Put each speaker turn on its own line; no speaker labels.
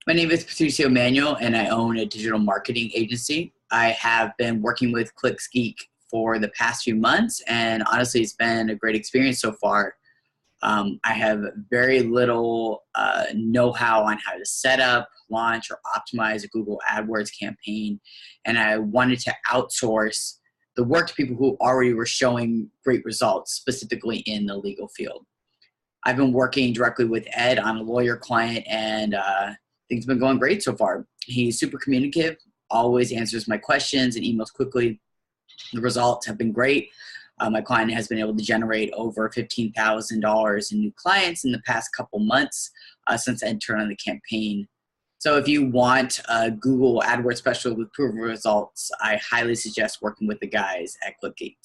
My name is Patricio Manuel, and I own a digital marketing agency. I have been working with Geek for the past few months, and honestly, it's been a great experience so far. I have very little know-how on how to set up, launch, or optimize a Google AdWords campaign, and I wanted to outsource the work to people who already were showing great results, specifically in the legal field. I've been working directly with Ed on a lawyer client, and things have been going great so far. He's super communicative, always answers my questions and emails quickly. The results have been great. My client has been able to generate over $15,000 in new clients in the past couple months since Ed turned on the campaign. So if you want a Google AdWords specialist with proven results, I highly suggest working with the guys at Geek.